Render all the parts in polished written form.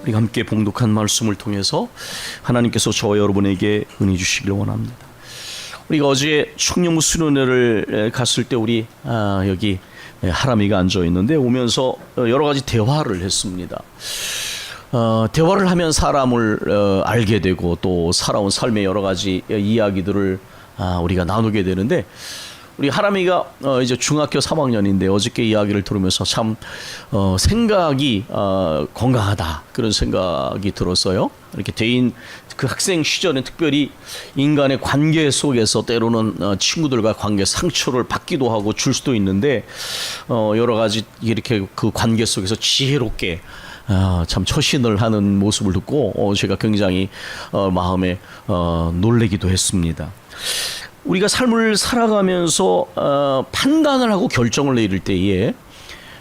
우리가 함께 봉독한 말씀을 통해서 하나님께서 저와 여러분에게 은혜 주시길 원합니다. 우리가 어제 충령구 수련회를 갔을 때 우리 여기 하람이가 앉아 있는데 오면서 여러 가지 대화를 했습니다. 대화를 하면 사람을 알게 되고 또 살아온 삶의 여러 가지 이야기들을 우리가 나누게 되는데, 우리 하람이가 이제 중학교 3학년인데 어저께 이야기를 들으면서 참 생각이 건강하다 그런 생각이 들었어요. 이렇게 대인 그 학생 시절에 특별히 인간의 관계 속에서 때로는 친구들과 관계 상처를 받기도 하고 줄 수도 있는데 여러 가지 이렇게 그 관계 속에서 지혜롭게 참 처신을 하는 모습을 듣고 제가 굉장히 마음에 놀래기도 했습니다. 우리가 삶을 살아가면서 판단을 하고 결정을 내릴 때에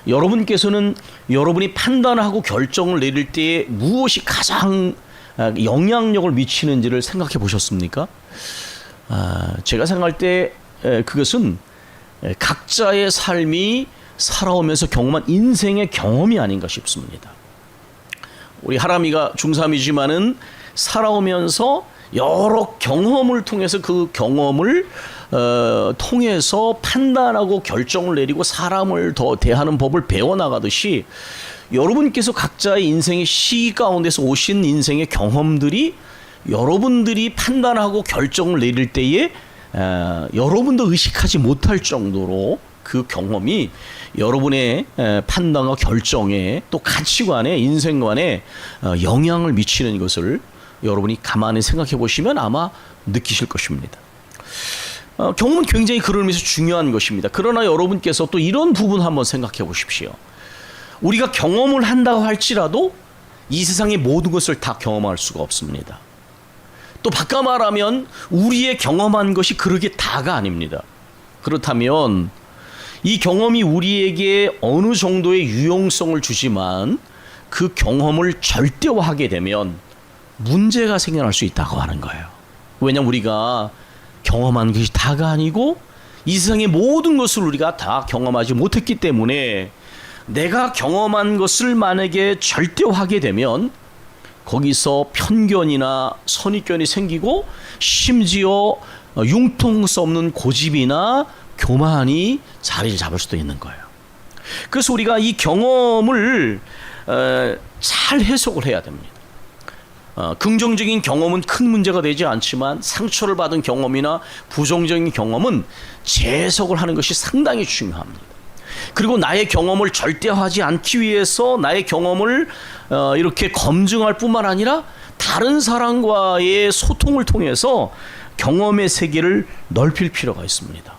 여러분께서는 여러분이 판단하고 결정을 내릴 때에 무엇이 가장 영향력을 미치는지를 생각해 보셨습니까? 제가 생각할 때 그것은 각자의 삶이 살아오면서 경험한 인생의 경험이 아닌가 싶습니다. 우리 하람이가 중3이지만은 살아오면서 여러 경험을 통해서 그 경험을 통해서 판단하고 결정을 내리고 사람을 더 대하는 법을 배워나가듯이 여러분께서 각자의 인생의 시기 가운데서 오신 인생의 경험들이 여러분들이 판단하고 결정을 내릴 때에 여러분도 의식하지 못할 정도로 그 경험이 여러분의 판단과 결정에 또 가치관에 인생관에 영향을 미치는 것을 여러분이 가만히 생각해 보시면 아마 느끼실 것입니다. 경험은 굉장히 그런 의미에서 중요한 것입니다. 그러나 여러분께서 또 이런 부분 한번 생각해 보십시오. 우리가 경험을 한다고 할지라도 이 세상의 모든 것을 다 경험할 수가 없습니다. 또 바꿔 말하면 우리의 경험한 것이 그렇게 다가 아닙니다. 그렇다면 이 경험이 우리에게 어느 정도의 유용성을 주지만 그 경험을 절대화하게 되면 문제가 생겨날 수 있다고 하는 거예요. 왜냐하면 우리가 경험한 것이 다가 아니고 이 세상의 모든 것을 우리가 다 경험하지 못했기 때문에 내가 경험한 것을 만약에 절대화하게 되면 거기서 편견이나 선입견이 생기고 심지어 융통할 수 없는 고집이나 교만이 자리를 잡을 수도 있는 거예요. 그래서 우리가 이 경험을 잘 해석을 해야 됩니다. 긍정적인 경험은 큰 문제가 되지 않지만 상처를 받은 경험이나 부정적인 경험은 재해석을 하는 것이 상당히 중요합니다. 그리고 나의 경험을 절대화하지 않기 위해서 나의 경험을 이렇게 검증할 뿐만 아니라 다른 사람과의 소통을 통해서 경험의 세계를 넓힐 필요가 있습니다.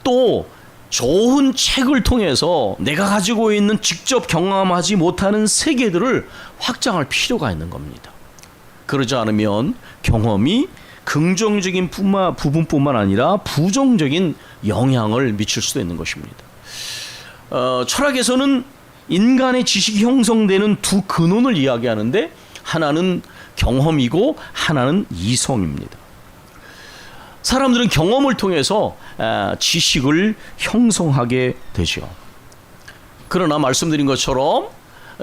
또 좋은 책을 통해서 내가 가지고 있는 직접 경험하지 못하는 세계들을 확장할 필요가 있는 겁니다. 그러지 않으면 경험이 긍정적인 부분뿐만 아니라 부정적인 영향을 미칠 수도 있는 것입니다. 철학에서는 인간의 지식이 형성되는 두 근원을 이야기하는데 하나는 경험이고 하나는 이성입니다. 사람들은 경험을 통해서 지식을 형성하게 되죠. 그러나 말씀드린 것처럼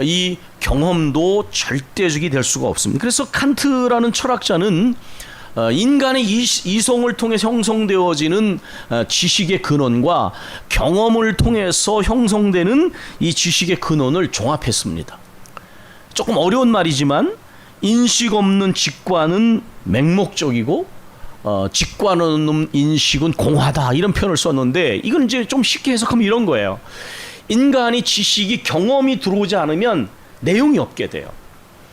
이 경험도 절대적이 될 수가 없습니다. 그래서 칸트라는 철학자는 인간의 이성을 통해 형성되어지는 지식의 근원과 경험을 통해서 형성되는 이 지식의 근원을 종합했습니다. 조금 어려운 말이지만 인식 없는 직관은 맹목적이고 직관 없는 인식은 공하다 이런 표현을 썼는데 이건 이제 좀 쉽게 해석하면 이런 거예요. 인간이 지식이 경험이 들어오지 않으면 내용이 없게 돼요.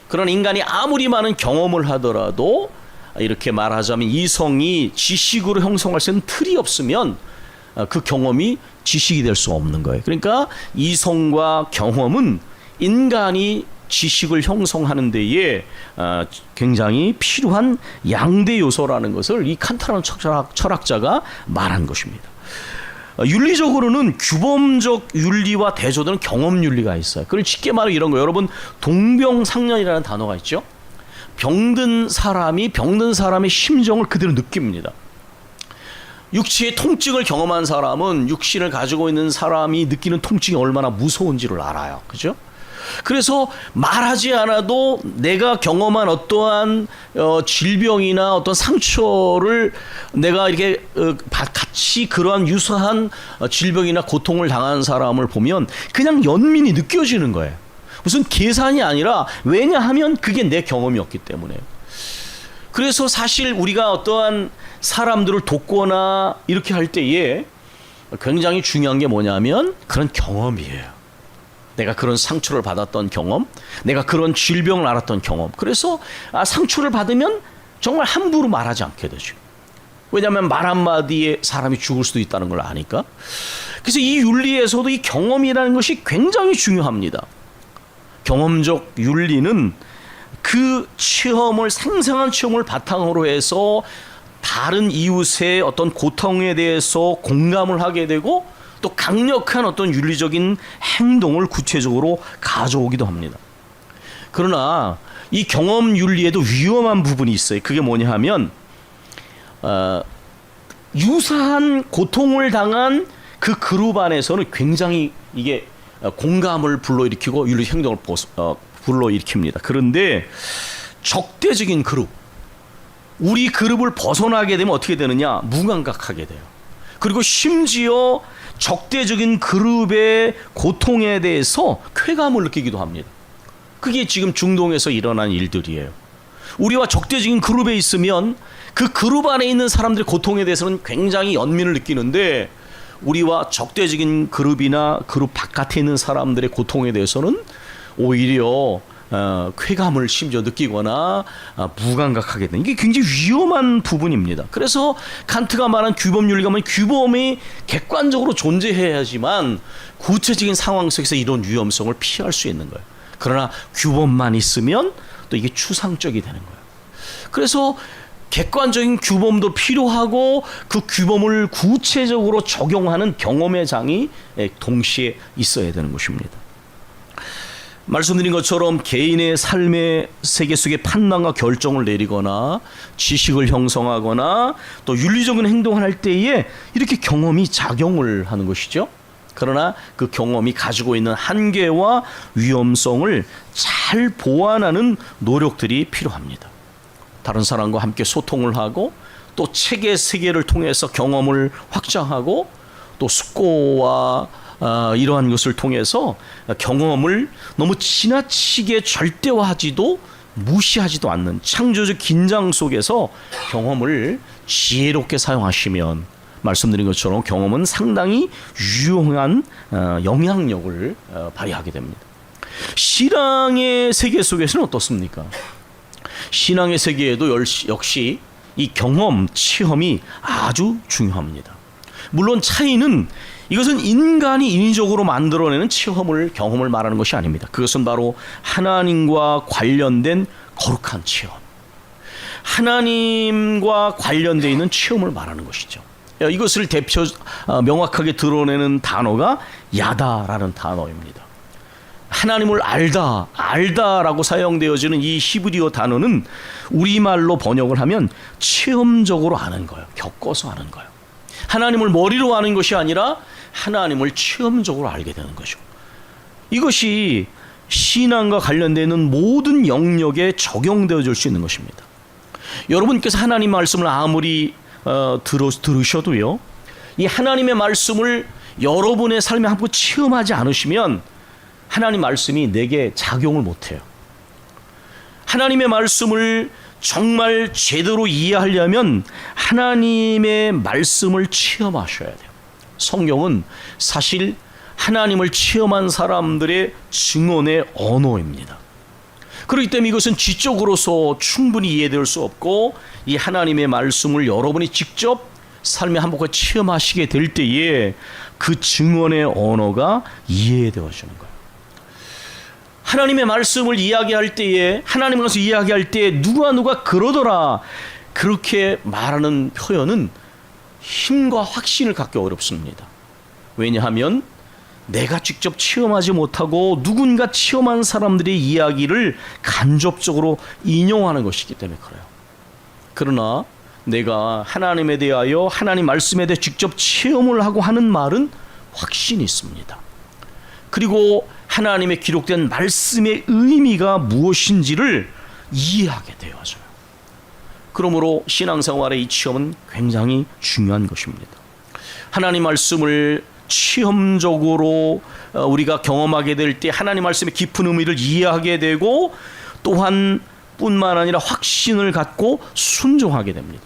그런 인간이 아무리 많은 경험을 하더라도 이렇게 말하자면 이성이 지식으로 형성할 수 있는 틀이 없으면 그 경험이 지식이 될 수 없는 거예요. 그러니까 이성과 경험은 인간이 지식을 형성하는 데에 굉장히 필요한 양대 요소라는 것을 이 칸트라는 철학자가 말한 것입니다. 윤리적으로는 규범적 윤리와 대조되는 경험 윤리가 있어요. 그걸 쉽게 말하면 이런 거예요. 여러분 동병상련이라는 단어가 있죠. 병든 사람이 병든 사람의 심정을 그대로 느낍니다. 육체의 통증을 경험한 사람은 육신을 가지고 있는 사람이 느끼는 통증이 얼마나 무서운지를 알아요. 그죠? 그래서 말하지 않아도 내가 경험한 어떠한 질병이나 어떤 상처를 내가 이렇게 같이 그러한 유사한 질병이나 고통을 당한 사람을 보면 그냥 연민이 느껴지는 거예요. 무슨 계산이 아니라, 왜냐하면 그게 내 경험이었기 때문에. 그래서 사실 우리가 어떠한 사람들을 돕거나 이렇게 할 때에 굉장히 중요한 게 뭐냐면 그런 경험이에요. 내가 그런 상처를 받았던 경험, 내가 그런 질병을 앓았던 경험. 그래서 상처를 받으면 정말 함부로 말하지 않게 되죠. 왜냐하면 말 한마디에 사람이 죽을 수도 있다는 걸 아니까. 그래서 이 윤리에서도 이 경험이라는 것이 굉장히 중요합니다. 경험적 윤리는 그 체험을, 생생한 체험을 바탕으로 해서 다른 이웃의 어떤 고통에 대해서 공감을 하게 되고 또 강력한 어떤 윤리적인 행동을 구체적으로 가져오기도 합니다. 그러나 이 경험 윤리에도 위험한 부분이 있어요. 그게 뭐냐 하면 유사한 고통을 당한 그 그룹 안에서는 굉장히 이게 공감을 불러일으키고 윤리 행동을 불러일으킵니다. 그런데 적대적인 그룹, 우리 그룹을 벗어나게 되면 어떻게 되느냐? 무감각하게 돼요. 그리고 심지어 적대적인 그룹의 고통에 대해서 쾌감을 느끼기도 합니다. 그게 지금 중동에서 일어난 일들이에요. 우리와 적대적인 그룹에 있으면 그 그룹 안에 있는 사람들의 고통에 대해서는 굉장히 연민을 느끼는데, 우리와 적대적인 그룹이나 그룹 바깥에 있는 사람들의 고통에 대해서는 오히려 쾌감을 심지어 느끼거나 무감각하게 되는, 이게 굉장히 위험한 부분입니다. 그래서 칸트가 말한 규범윤리가 뭐냐면 규범이 객관적으로 존재해야지만 구체적인 상황 속에서 이런 위험성을 피할 수 있는 거예요. 그러나 규범만 있으면 또 이게 추상적이 되는 거예요. 그래서 객관적인 규범도 필요하고 그 규범을 구체적으로 적용하는 경험의 장이 동시에 있어야 되는 것입니다. 말씀드린 것처럼 개인의 삶의 세계 속에 판단과 결정을 내리거나 지식을 형성하거나 또 윤리적인 행동을 할 때에 이렇게 경험이 작용을 하는 것이죠. 그러나 그 경험이 가지고 있는 한계와 위험성을 잘 보완하는 노력들이 필요합니다. 다른 사람과 함께 소통을 하고 또 책의 세계를 통해서 경험을 확장하고 또 숙고와 이러한 것을 통해서 경험을 너무 지나치게 절대화하지도 무시하지도 않는 창조적 긴장 속에서 경험을 지혜롭게 사용하시면, 말씀드린 것처럼 경험은 상당히 유용한 영향력을 발휘하게 됩니다. 신앙의 세계 속에서는 어떻습니까? 신앙의 세계에도 역시 이 경험, 체험이 아주 중요합니다. 물론 차이는, 이것은 인간이 인위적으로 만들어내는 경험을 말하는 것이 아닙니다. 그것은 바로 하나님과 관련된 거룩한 체험, 하나님과 관련되어 있는 체험을 말하는 것이죠. 이것을 명확하게 드러내는 단어가 야다라는 단어입니다. 하나님을 알다라고 사용되어지는 이 히브리어 단어는 우리말로 번역을 하면 체험적으로 아는 거예요. 겪어서 아는 거예요. 하나님을 머리로 아는 것이 아니라 하나님을 체험적으로 알게 되는 거죠. 이것이 신앙과 관련되는 모든 영역에 적용되어질 수 있는 것입니다. 여러분께서 하나님 말씀을 아무리 들으셔도요, 이 하나님의 말씀을 여러분의 삶에 한번 체험하지 않으시면 하나님 말씀이 내게 작용을 못해요. 하나님의 말씀을 정말 제대로 이해하려면 하나님의 말씀을 체험하셔야 돼요. 성경은 사실 하나님을 체험한 사람들의 증언의 언어입니다. 그렇기 때문에 이것은 지적으로서 충분히 이해될 수 없고, 이 하나님의 말씀을 여러분이 직접 삶에 한번 체험하시게 될 때에 그 증언의 언어가 이해되어지는 거예요. 하나님의 말씀을 이야기할 때에, 하나님에 관해서 이야기할 때에 누가 그러더라, 그렇게 말하는 표현은 힘과 확신을 갖기 어렵습니다. 왜냐하면 내가 직접 체험하지 못하고 누군가 체험한 사람들의 이야기를 간접적으로 인용하는 것이기 때문에 그래요. 그러나 내가 하나님에 대하여, 하나님 말씀에 대해 직접 체험을 하고 하는 말은 확신이 있습니다. 그리고 하나님의 기록된 말씀의 의미가 무엇인지를 이해하게 되어져요. 그러므로 신앙생활의 이 체험은 굉장히 중요한 것입니다. 하나님 말씀을 체험적으로 우리가 경험하게 될 때 하나님 말씀의 깊은 의미를 이해하게 되고 또한 뿐만 아니라 확신을 갖고 순종하게 됩니다.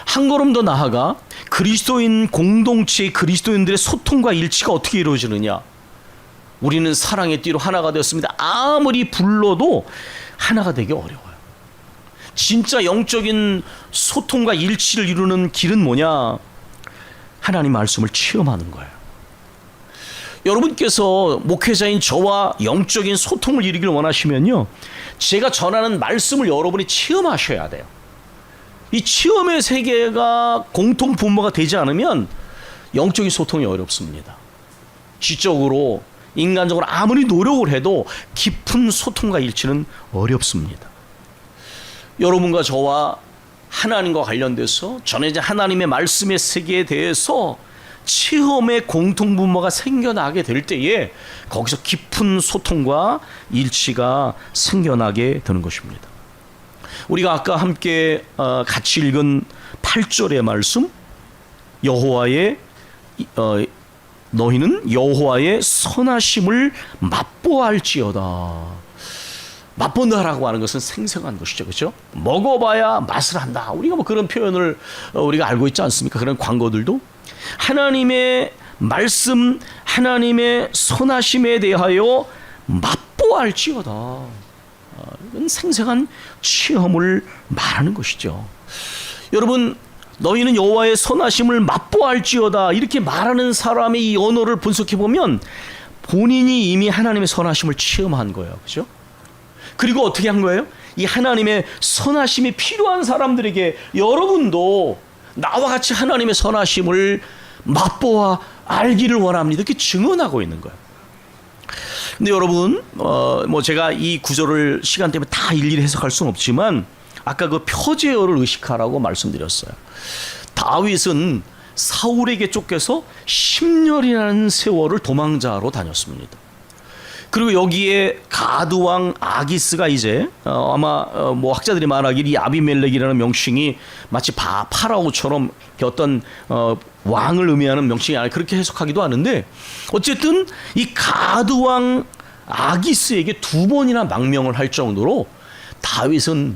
한 걸음 더 나아가 그리스도인 공동체의 그리스도인들의 소통과 일치가 어떻게 이루어지느냐. 우리는 사랑의 띠로 하나가 되었습니다. 아무리 불러도 하나가 되기 어려워요. 진짜 영적인 소통과 일치를 이루는 길은 뭐냐? 하나님 말씀을 체험하는 거예요. 여러분께서 목회자인 저와 영적인 소통을 이루기를 원하시면요, 제가 전하는 말씀을 여러분이 체험하셔야 돼요. 이 체험의 세계가 공통 분모가 되지 않으면 영적인 소통이 어렵습니다. 지적으로 인간적으로 아무리 노력을 해도 깊은 소통과 일치는 어렵습니다. 여러분과 저와 하나님과 관련돼서 전해진 하나님의 말씀의 세계에 대해서 체험의 공통분모가 생겨나게 될 때에 거기서 깊은 소통과 일치가 생겨나게 되는 것입니다. 우리가 아까 함께 같이 읽은 8절의 말씀, 여호와의 너희는 여호와의 선하심을 맛보아할지어다. 맛본다라고 하는 것은 생생한 것이죠, 그렇죠? 먹어봐야 맛을 한다. 우리가 뭐 그런 표현을 우리가 알고 있지 않습니까? 그런 광고들도 하나님의 말씀, 하나님의 선하심에 대하여 맛보아할지어다. 이건 생생한 체험을 말하는 것이죠. 여러분, 너희는 여호와의 선하심을 맛보아할지어다 이렇게 말하는 사람의 이 언어를 분석해 보면 본인이 이미 하나님의 선하심을 체험한 거예요, 그렇죠? 그리고 어떻게 한 거예요? 이 하나님의 선하심이 필요한 사람들에게 여러분도 나와 같이 하나님의 선하심을 맛보아 알기를 원합니다. 이렇게 증언하고 있는 거예요. 근데 여러분, 뭐 제가 이 구절을 시간 때문에 다 일일이 해석할 수는 없지만 아까 그 표제어를 의식하라고 말씀드렸어요. 다윗은 사울에게 쫓겨서 10년이라는 세월을 도망자로 다녔습니다. 그리고 여기에 가드왕 아기스가 이제 아마 뭐 학자들이 말하기를 이 아비멜렉이라는 명칭이 마치 파라오처럼 어떤 왕을 의미하는 명칭이 아니라 그렇게 해석하기도 하는데 어쨌든 이 가드왕 아기스에게 2번이나 망명을 할 정도로 다윗은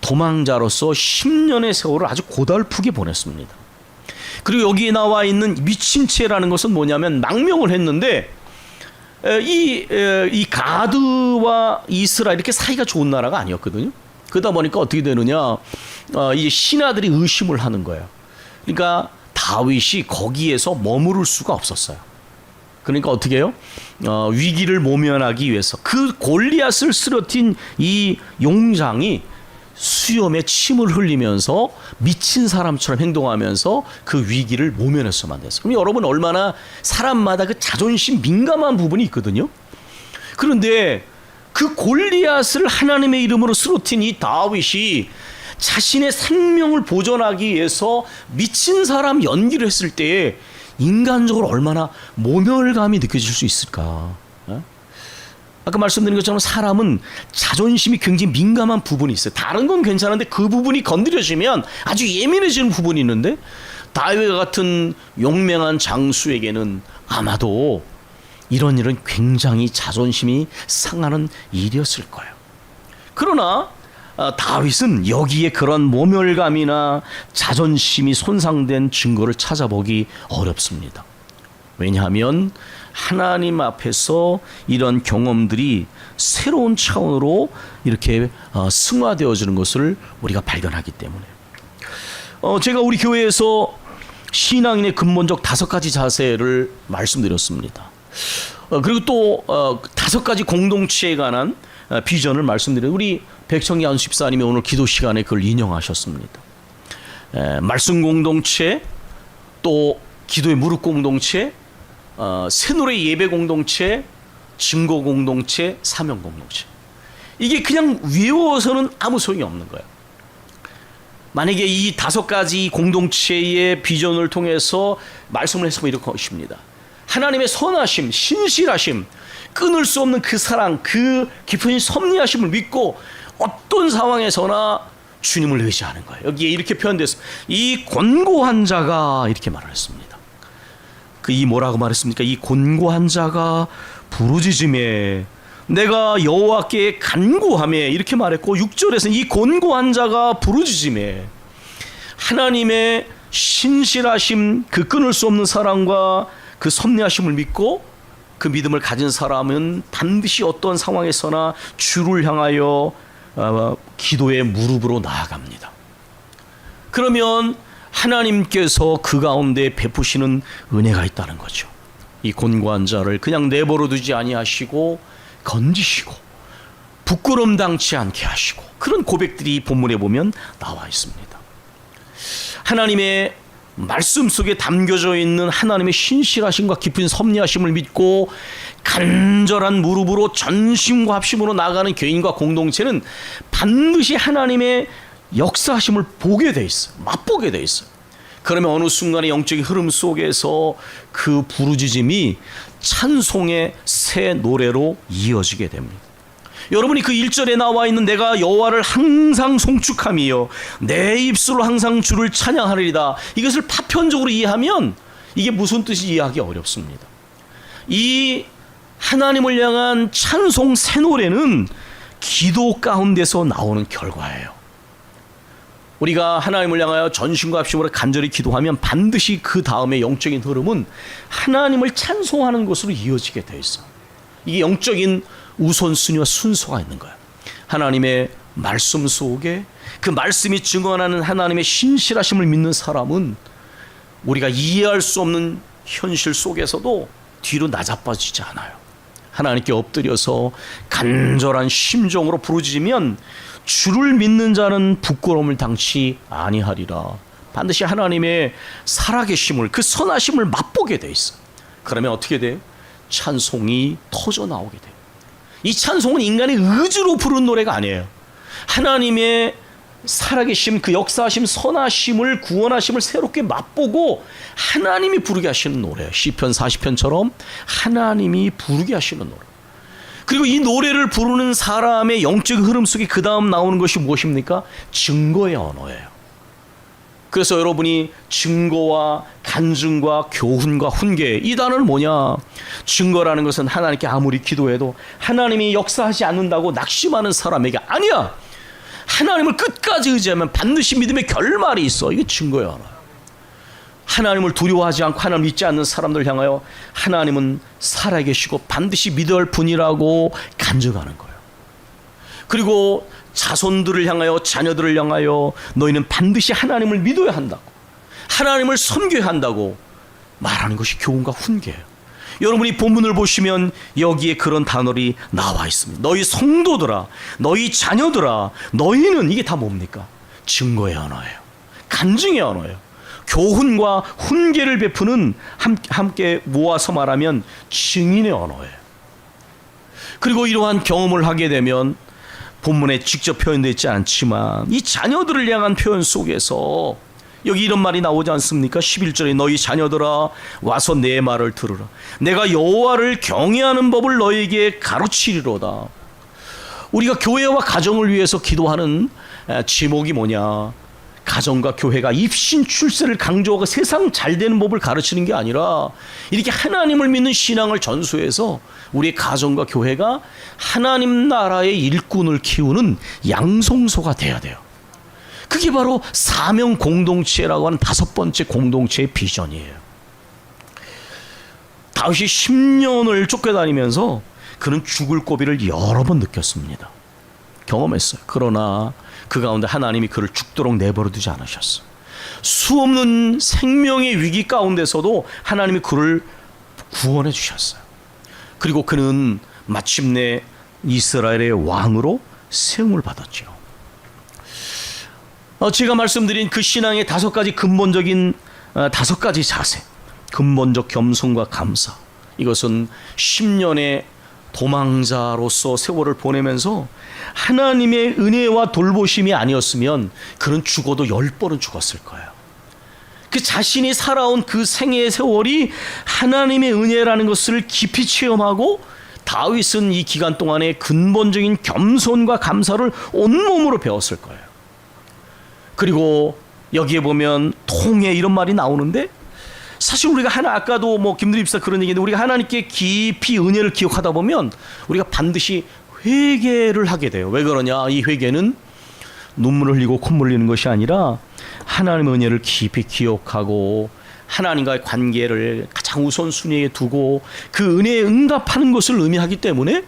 도망자로서 10년의 세월을 아주 고달프게 보냈습니다. 그리고 여기에 나와 있는 미친 채라는 것은 뭐냐면 망명을 했는데 이 가드와 이스라엘 이렇게 사이가 좋은 나라가 아니었거든요. 그러다 보니까 어떻게 되느냐, 이 신하들이 의심을 하는 거예요. 그러니까 다윗이 거기에서 머무를 수가 없었어요. 그러니까 어떻게 해요? 위기를 모면하기 위해서 그 골리앗을 쓰러뜨린 이 용장이 수염에 침을 흘리면서 미친 사람처럼 행동하면서 그 위기를 모면했어만 됐어요. 그럼 여러분 얼마나 사람마다 그 자존심 민감한 부분이 있거든요. 그런데 그 골리앗을 하나님의 이름으로 쓰러뜨린 이 다윗이 자신의 생명을 보존하기 위해서 미친 사람 연기를 했을 때에 인간적으로 얼마나 모멸감이 느껴질 수 있을까? 아까 말씀드린 것처럼 사람은 자존심이 굉장히 민감한 부분이 있어요. 다른 건 괜찮은데 그 부분이 건드려지면 아주 예민해지는 부분이 있는데 다윗과 같은 용맹한 장수에게는 아마도 이런 일은 굉장히 자존심이 상하는 일이었을 거예요. 그러나 다윗은 여기에 그런 모멸감이나 자존심이 손상된 증거를 찾아보기 어렵습니다. 왜냐하면 하나님 앞에서 이런 경험들이 새로운 차원으로 이렇게 승화되어지는 것을 우리가 발견하기 때문에 제가 우리 교회에서 신앙인의 근본적 5가지 자세를 말씀드렸습니다. 그리고 또 5가지 공동체에 관한 비전을 말씀드렸는데 우리 백청기 안수집사님이 오늘 기도 시간에 그걸 인용하셨습니다. 말씀 공동체, 또 기도의 무릎 공동체, 새노래 예배 공동체, 증거 공동체, 사명 공동체. 이게 그냥 외워서는 아무 소용이 없는 거예요. 만약에 이 5가지 공동체의 비전을 통해서 말씀을 했으면 이럴 것입니다. 하나님의 선하심, 신실하심, 끊을 수 없는 그 사랑, 그 깊은 섭리하심을 믿고 어떤 상황에서나 주님을 의지하는 거예요. 여기에 이렇게 표현됐습니다. 이 곤고한 자가 이렇게 말을 했습니다. 이 뭐라고 말했습니까? 이 곤고한 자가 부르짖음에 내가 여호와께 간구하며 이렇게 말했고, 6절에서는 이 곤고한 자가 부르짖음에 하나님의 신실하심, 그 끊을 수 없는 사랑과 그 섭리하심을 믿고 그 믿음을 가진 사람은 반드시 어떤 상황에서나 주를 향하여 기도의 무릎으로 나아갑니다. 그러면 하나님께서 그 가운데 베푸시는 은혜가 있다는 거죠. 이 곤고한 자를 그냥 내버려 두지 아니하시고 건지시고 부끄럼 당치 않게 하시고, 그런 고백들이 본문에 보면 나와 있습니다. 하나님의 말씀 속에 담겨져 있는 하나님의 신실하심과 깊은 섭리하심을 믿고 간절한 무릎으로 전심과 합심으로 나가는 교인과 공동체는 반드시 하나님의 역사하심을 보게 돼 있어요. 맛보게 돼 있어요. 그러면 어느 순간의 영적인 흐름 속에서 그 부르짖음이 찬송의 새 노래로 이어지게 됩니다. 여러분이 그 1절에 나와 있는 내가 여호와를 항상 송축하며 내 입술로 항상 주를 찬양하리이다, 이것을 파편적으로 이해하면 이게 무슨 뜻인지 이해하기 어렵습니다. 이 하나님을 향한 찬송 새 노래는 기도 가운데서 나오는 결과예요. 우리가 하나님을 향하여 전심과 합심으로 간절히 기도하면 반드시 그 다음에 영적인 흐름은 하나님을 찬송하는 것으로 이어지게 돼 있어. 이게 영적인 우선순위와 순서가 있는 거예요. 하나님의 말씀 속에 그 말씀이 증언하는 하나님의 신실하심을 믿는 사람은 우리가 이해할 수 없는 현실 속에서도 뒤로 나자빠지지 않아요. 하나님께 엎드려서 간절한 심정으로 부르짖으면 주를 믿는 자는 부끄러움을 당치 아니하리라. 반드시 하나님의 살아계심을, 그 선하심을 맛보게 돼 있어. 그러면 어떻게 돼요? 찬송이 터져 나오게 돼요. 이 찬송은 인간의 의지로 부르는 노래가 아니에요. 하나님의 살아계심, 그 역사하심, 선하심을, 구원하심을 새롭게 맛보고 하나님이 부르게 하시는 노래예요. 시편 40편처럼 하나님이 부르게 하시는 노래. 그리고 이 노래를 부르는 사람의 영적 흐름 속에 그 다음 나오는 것이 무엇입니까? 증거의 언어예요. 그래서 여러분이 증거와 간증과 교훈과 훈계, 이 단어는 뭐냐? 증거라는 것은 하나님께 아무리 기도해도 하나님이 역사하지 않는다고 낙심하는 사람에게 아니야, 하나님을 끝까지 의지하면 반드시 믿음의 결말이 있어. 이게 증거의 언어예요. 하나님을 두려워하지 않고 하나님을 믿지 않는 사람들 향하여 하나님은 살아계시고 반드시 믿어야 할 분이라고 간증하는 거예요. 그리고 자손들을 향하여, 자녀들을 향하여 너희는 반드시 하나님을 믿어야 한다고, 하나님을 섬겨야 한다고 말하는 것이 교훈과 훈계예요. 여러분이 본문을 보시면 여기에 그런 단어들이 나와 있습니다. 너희 성도들아, 너희 자녀들아, 너희는, 이게 다 뭡니까? 증거의 언어예요. 간증의 언어예요. 교훈과 훈계를 베푸는, 함께 모아서 말하면 증인의 언어예요. 그리고 이러한 경험을 하게 되면 본문에 직접 표현되어 있지 않지만 이 자녀들을 향한 표현 속에서 여기 이런 말이 나오지 않습니까? 11절에 너희 자녀들아 와서 내 말을 들으라. 내가 여호와를 경외하는 법을 너희에게 가르치리로다. 우리가 교회와 가정을 위해서 기도하는 제목이 뭐냐? 가정과 교회가 입신 출세를 강조하고 세상 잘 되는 법을 가르치는 게 아니라 이렇게 하나님을 믿는 신앙을 전수해서 우리의 가정과 교회가 하나님 나라의 일꾼을 키우는 양성소가 돼야 돼요. 그게 바로 사명 공동체라고 하는 5번째 공동체의 비전이에요. 다윗이 10년을 쫓겨다니면서 그는 죽을 고비를 여러 번 느꼈습니다. 경험했어요. 그러나 그 가운데 하나님이 그를 죽도록 내버려 두지 않으셨어요. 수없는 생명의 위기 가운데서도 하나님이 그를 구원해 주셨어요. 그리고 그는 마침내 이스라엘의 왕으로 세움을 받았죠. 제가 말씀드린 그 신앙의 5가지 근본적인 5가지 자세, 근본적 겸손과 감사, 이것은 10년의 도망자로서 세월을 보내면서 하나님의 은혜와 돌보심이 아니었으면 그는 죽어도 10번은 죽었을 거예요. 그 자신이 살아온 그 생애의 세월이 하나님의 은혜라는 것을 깊이 체험하고 다윗은 이 기간 동안에 근본적인 겸손과 감사를 온몸으로 배웠을 거예요. 그리고 여기에 보면 통회 이런 말이 나오는데 사실 우리가 아까도 김두리 집사 그런 얘기인데 우리가 하나님께 깊이 은혜를 기억하다 보면 우리가 반드시 회개를 하게 돼요. 왜 그러냐? 이 회개는 눈물을 흘리고 콧물 흘리는 것이 아니라 하나님의 은혜를 깊이 기억하고 하나님과의 관계를 가장 우선순위에 두고 그 은혜에 응답하는 것을 의미하기 때문에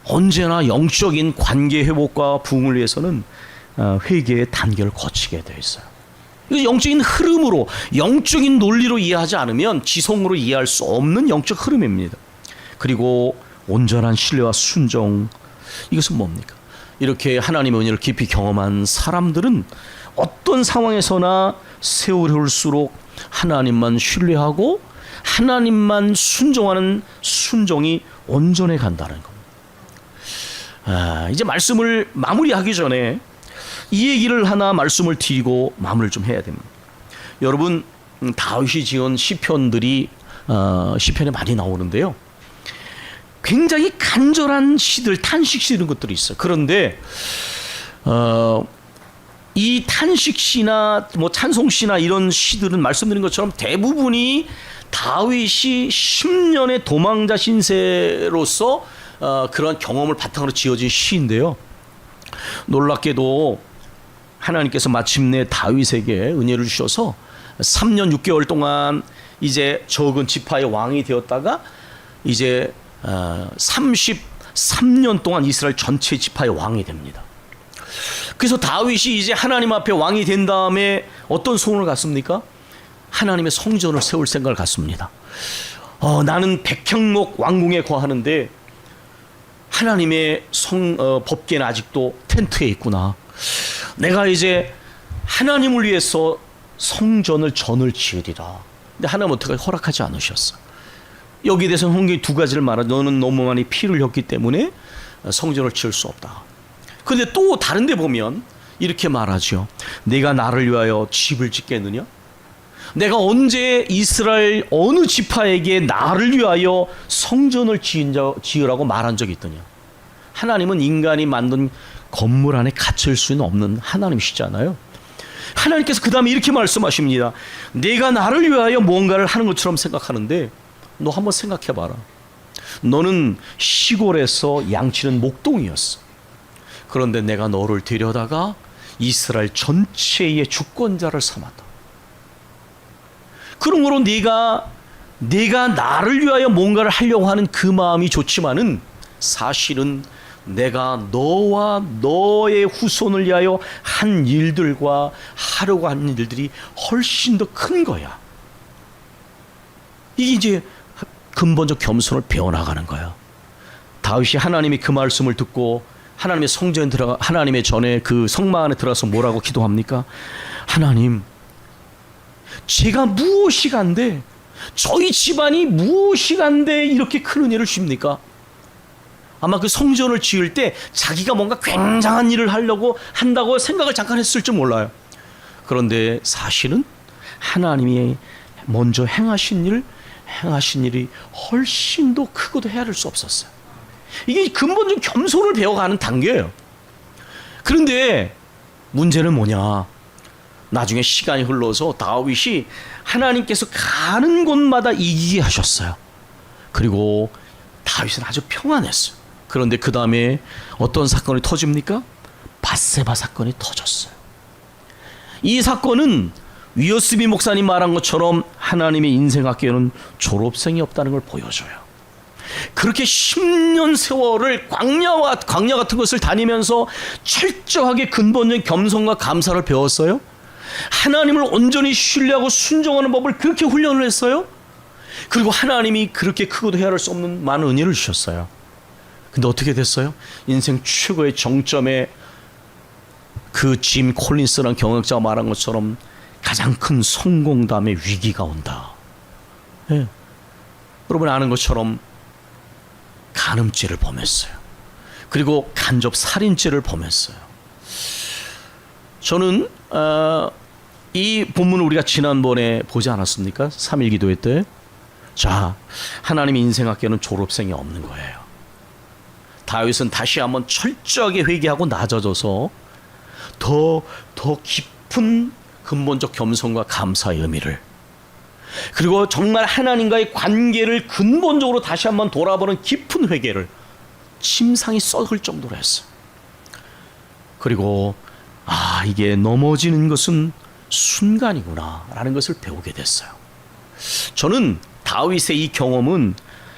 언제나 영적인 관계 회복과 부흥을 위해서는 회개의 단계를 거치게 되어 있어요. 이거 영적인 흐름으로, 영적인 논리로 이해하지 않으면 지성으로 이해할 수 없는 영적 흐름입니다. 그리고 온전한 신뢰와 순종, 이것은 뭡니까? 이렇게 하나님의 은혜를 깊이 경험한 사람들은 어떤 상황에서나 세월이 흘수록 하나님만 신뢰하고 하나님만 순종하는 순종이 온전해 간다는 겁니다. 이제 말씀을 마무리하기 전에 이 얘기를 하나 말씀을 드리고 마무리를 좀 해야 됩니다. 여러분, 다윗이 지은 시편들이 시편에 많이 나오는데요. 굉장히 간절한 시들, 탄식시 이런 것들이 있어요. 그런데 이 탄식시나 찬송시나 이런 시들은 말씀드린 것처럼 대부분이 다윗이 10년의 도망자 신세로서 그런 경험을 바탕으로 지어진 시인데요. 놀랍게도 하나님께서 마침내 다윗에게 은혜를 주셔서 3년 6개월 동안 이제 적은 지파의 왕이 되었다가 이제 33년 동안 이스라엘 전체 지파의 왕이 됩니다. 그래서 다윗이 이제 하나님 앞에 왕이 된 다음에 어떤 소원을 갖습니까? 하나님의 성전을 세울 생각을 갖습니다. 나는 백향목 왕궁에 거하는데 하나님의 법궤는 아직도 텐트에 있구나. 내가 이제 하나님을 위해서 전을 지으리라. 근데 하나님 어떻게 허락하지 않으셨어. 여기에 대해서는 성경이 두 가지를 말하죠. 너는 너무 많이 피를 흘렸기 때문에 성전을 지을 수 없다. 그런데 또 다른 데 보면 이렇게 말하죠. 내가 나를 위하여 집을 짓겠느냐? 내가 언제 이스라엘 어느 지파에게 나를 위하여 성전을 지으라고 말한 적이 있더냐? 하나님은 인간이 만든 건물 안에 갇힐 수는 없는 하나님이시잖아요. 하나님께서 그 다음에 이렇게 말씀하십니다. 내가 나를 위하여 뭔가를 하는 것처럼 생각하는데 너 한번 생각해봐라. 너는 시골에서 양치는 목동이었어. 그런데 내가 너를 데려다가 이스라엘 전체의 주권자를 삼았다. 그러므로 네가 나를 위하여 뭔가를 하려고 하는 그 마음이 좋지만은 사실은 내가 너와 너의 후손을 위하여 한 일들과 하려고 하는 일들이 훨씬 더 큰 거야. 이게 이제 근본적 겸손을 배워나가는 거야. 다윗이 하나님이 그 말씀을 듣고 하나님의 성전에 들어가 하나님의 전에 그 성막 안에 들어가서 뭐라고 기도합니까? 하나님, 제가 무엇이 간데 저희 집안이 무엇이 간데 이렇게 큰 은혜를 주십니까? 아마 그 성전을 지을 때 자기가 뭔가 굉장한 일을 하려고 한다고 생각을 잠깐 했을지 몰라요. 그런데 사실은 하나님이 먼저 행하신 일이 훨씬 더 크고도 헤아릴 수 없었어요. 이게 근본적 겸손을 배워가는 단계예요. 그런데 문제는 뭐냐? 나중에 시간이 흘러서 다윗이 하나님께서 가는 곳마다 이기게 하셨어요. 그리고 다윗은 아주 평안했어요. 그런데 그 다음에 어떤 사건이 터집니까? 밧세바 사건이 터졌어요. 이 사건은 위어스비 목사님 말한 것처럼 하나님의 인생학교에는 졸업생이 없다는 걸 보여줘요. 그렇게 10년 세월을 광야 같은 것을 다니면서 철저하게 근본적인 겸손과 감사를 배웠어요. 하나님을 온전히 신뢰하고 순종하는 법을 그렇게 훈련을 했어요. 그리고 하나님이 그렇게 크고도 헤아릴 수 없는 많은 은혜를 주셨어요. 근데 어떻게 됐어요? 인생 최고의 정점에 그 짐 콜린스라는 경영자가 말한 것처럼 가장 큰 성공 다음에 위기가 온다. 네. 여러분 아는 것처럼 간음죄를 범했어요. 그리고 간접 살인죄를 범했어요. 저는 이 본문을 우리가 지난번에 보지 않았습니까? 3일 기도회 때. 자, 하나님의 인생학교는 졸업생이 없는 거예요. 다윗은 다시 한번 철저하게 회개하고 낮아져서 더 깊은 근본적 겸손과 감사의 의미를, 그리고 정말 하나님과의 관계를 근본적으로 다시 한번 돌아보는 깊은 회개를 침상이 썩을 정도로 했어요. 그리고 이게 넘어지는 것은 순간이구나 라는 것을 배우게 됐어요. 저는 다윗의 이 경험은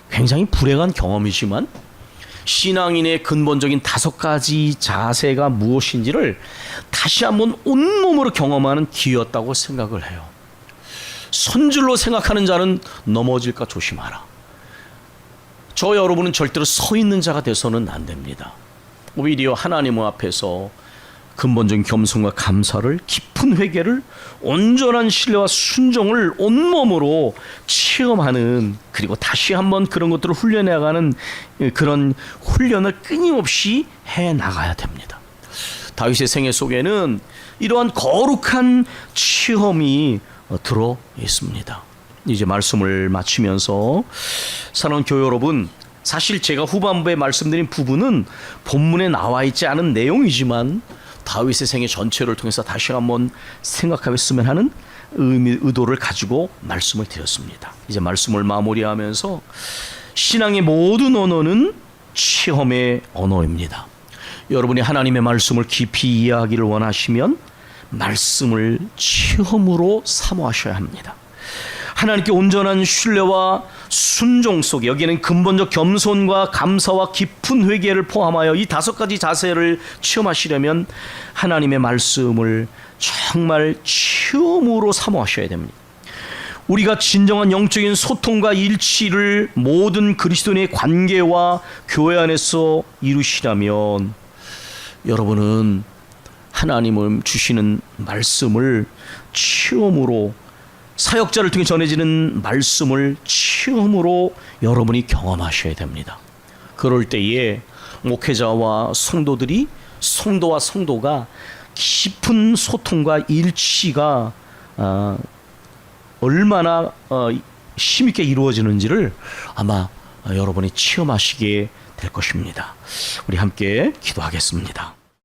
굉장히 불행한 경험이지만 신앙인의 근본적인 5가지 자세가 무엇인지를 다시 한번 온몸으로 경험하는 기회였다고 생각을 해요. 선줄로 생각하는 자는 넘어질까 조심하라. 저 여러분은 절대로 서 있는 자가 돼서는 안 됩니다. 오히려 하나님 앞에서 근본적인 겸손과 감사를, 깊은 회개를, 온전한 신뢰와 순종을 온몸으로 체험하는, 그리고 다시 한번 그런 것들을 훈련해가는 그런 훈련을 끊임없이 해나가야 됩니다. 다윗의 생애 속에는 이러한 거룩한 체험이 들어 있습니다. 이제 말씀을 마치면서 사랑하는 교회 여러분, 사실 제가 후반부에 말씀드린 부분은 본문에 나와 있지 않은 내용이지만 다윗의 생애 전체를 통해서 다시 한번 생각하였으면 하는 의도를 가지고 말씀을 드렸습니다. 이제 말씀을 마무리하면서 신앙의 모든 언어는 체험의 언어입니다. 여러분이 하나님의 말씀을 깊이 이해하기를 원하시면 말씀을 체험으로 사모하셔야 합니다. 하나님께 온전한 신뢰와 순종 속에, 여기에는 근본적 겸손과 감사와 깊은 회개를 포함하여 이 5가지 자세를 체험하시려면 하나님의 말씀을 정말 체험으로 사모하셔야 됩니다. 우리가 진정한 영적인 소통과 일치를 모든 그리스도인의 관계와 교회 안에서 이루시려면 여러분은 하나님을 주시는 말씀을 체험으로, 사역자를 통해 전해지는 말씀을 체험으로 여러분이 경험하셔야 됩니다. 그럴 때에 목회자와 성도들이, 성도와 성도가 깊은 소통과 일치가 얼마나 힘있게 이루어지는지를 아마 여러분이 체험하시게 될 것입니다. 우리 함께 기도하겠습니다.